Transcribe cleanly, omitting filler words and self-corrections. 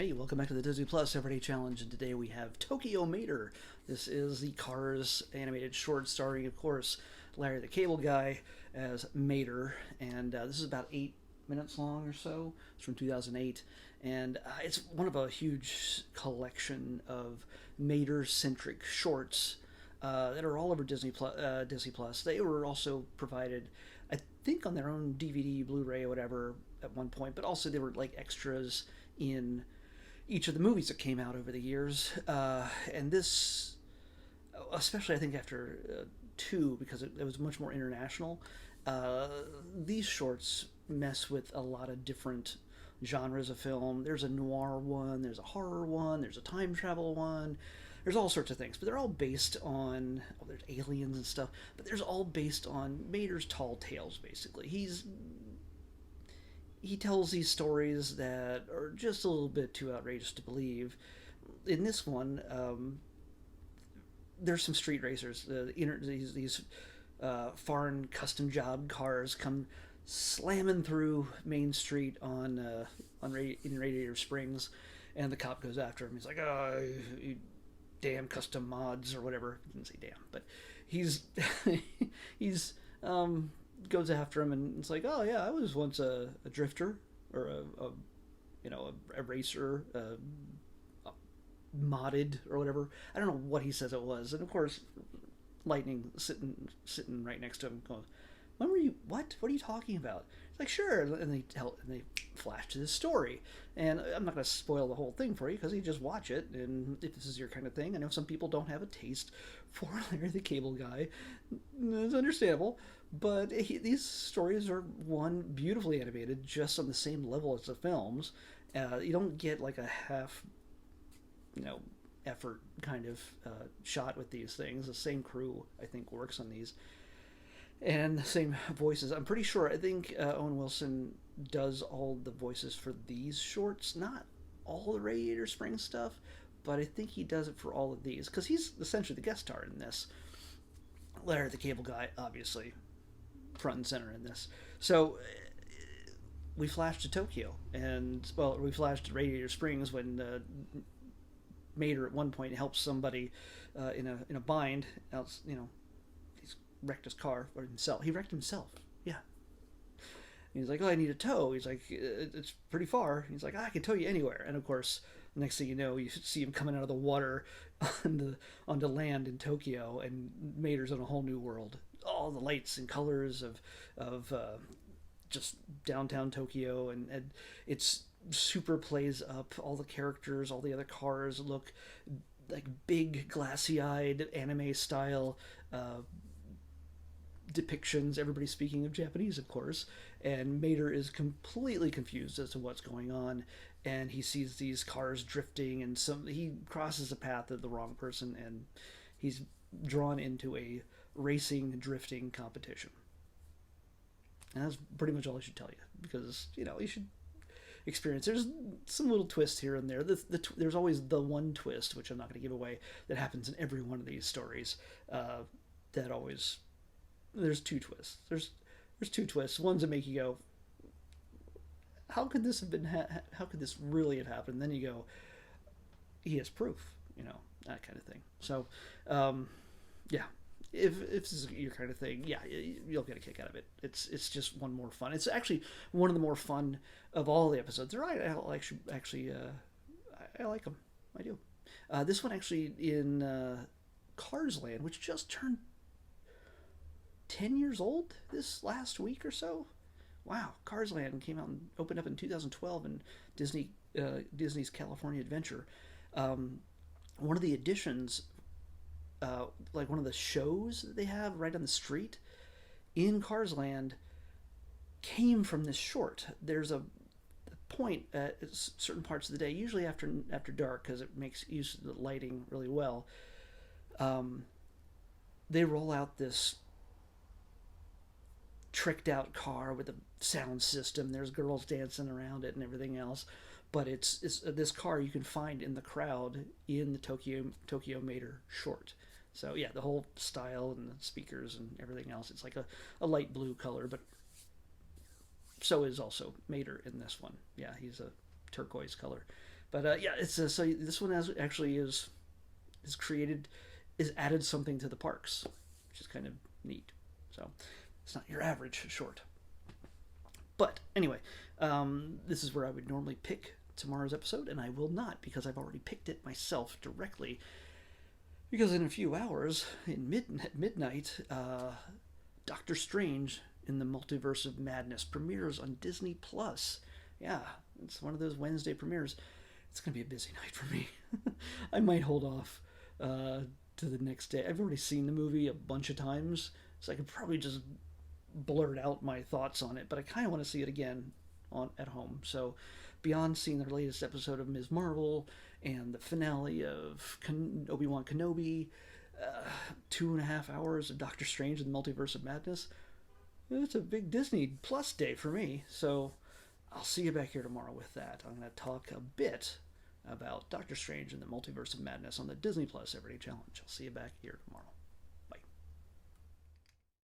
Hey, welcome back to the Disney Plus Everyday Challenge, and today we have Tokyo Mater. This is the Cars animated short starring, of course, Larry the Cable Guy as Mater, and this is about 8 minutes long or so. It's from 2008, and it's one of a huge collection of Mater-centric shorts that are all over Disney Plus. They were also provided, I think, on their own DVD, Blu-ray, or whatever at one point, but also they were like extras in each of the movies that came out over the years. And this, especially I think after two, because it was much more international, these shorts mess with a lot of different genres of film. There's a noir one, there's a horror one, there's a time travel one. There's all sorts of things, but they're all based on. Oh, there's aliens and stuff, but there's all based on Mater's tall tales. Basically, he tells these stories that are just a little bit too outrageous to believe. In this one, there's some street racers. These foreign custom job cars come slamming through Main Street in Radiator Springs, and the cop goes after him. He's like, "Oh, you damn custom mods," or whatever. He didn't say damn, but he's he's goes after him, and it's like, "Oh yeah, I was once a drifter or a racer, modded or whatever." I don't know what he says it was, and of course, Lightning sitting right next to him, going, "When were you? What are you talking about?" It's like, "Sure," and they flash to this story, and I'm not going to spoil the whole thing for you because you just watch it, and if this is your kind of thing, I know some people don't have a taste for Larry the Cable Guy. It's understandable, but these stories are one beautifully animated, just on the same level as the films. You don't get like a half, effort kind of shot with these things. The same crew, I think, works on these, and the same voices. I'm pretty sure. I think Owen Wilson does all the voices for these shorts, not all the Radiator Springs stuff, but I think he does it for all of these because he's essentially the guest star in this. Larry the Cable Guy, obviously, front and center in this. So we flashed to Tokyo, and well, we flashed to Radiator Springs when Mater at one point helps somebody in a bind. Else, he's wrecked his car or himself. He wrecked himself. Yeah. And he's like, "Oh, I need a tow." He's like, "It's pretty far." He's like, "I can tow you anywhere." And of course, next thing you know, you see him coming out of the water onto land in Tokyo, and Mater's in a whole new world. All the lights and colors of just downtown Tokyo, and it's super plays up. All the characters, all the other cars look like big, glassy-eyed anime style depictions. Everybody's speaking of Japanese, of course, and Mater is completely confused as to what's going on, and he sees these cars drifting, and he crosses the path of the wrong person, and he's drawn into a racing drifting competition. And that's pretty much all I should tell you, because you should experience. There's some little twists here and there. There's always the one twist, which I'm not going to give away, that happens in every one of these stories. That always There's two twists. There's two twists. Ones that make you go, "How could this have been? How could this really have happened?" And then you go, "He has proof," that kind of thing. So, yeah. If this is your kind of thing, yeah, you'll get a kick out of it. It's just one more fun. It's actually one of the more fun of all the episodes. I like them. I do. This one actually in Cars Land, which just turned 10 years old this last week or so. Wow, Cars Land came out and opened up in 2012 in Disney's California Adventure. One of the additions, like one of the shows that they have right on the street in Cars Land, came from this short. There's a point at certain parts of the day, usually after dark, because it makes use of the lighting really well. They roll out this tricked out car with a sound system. There's girls dancing around it and everything else, but it's this car you can find in the crowd in the Tokyo Mater short. So yeah, the whole style and the speakers and everything else, it's like a light blue color, but so is also Mater in this one. Yeah, he's a turquoise color. But yeah, it's so this one has actually is created is added something to the parks, which is kind of neat. So it's not your average short. But anyway, this is where I would normally pick tomorrow's episode, and I will not because I've already picked it myself directly. Because in a few hours, at midnight, Doctor Strange in the Multiverse of Madness premieres on Disney Plus. Yeah, it's one of those Wednesday premieres. It's gonna be a busy night for me. I might hold off to the next day. I've already seen the movie a bunch of times, so I could probably just blurt out my thoughts on it. But I kind of want to see it again on at home. So, beyond seeing the latest episode of Ms. Marvel and the finale of Obi-Wan Kenobi, 2.5 hours of Doctor Strange and the Multiverse of Madness, it's a big Disney Plus day for me. So I'll see you back here tomorrow with that. I'm going to talk a bit about Doctor Strange and the Multiverse of Madness on the Disney Plus Everyday Challenge. I'll see you back here tomorrow.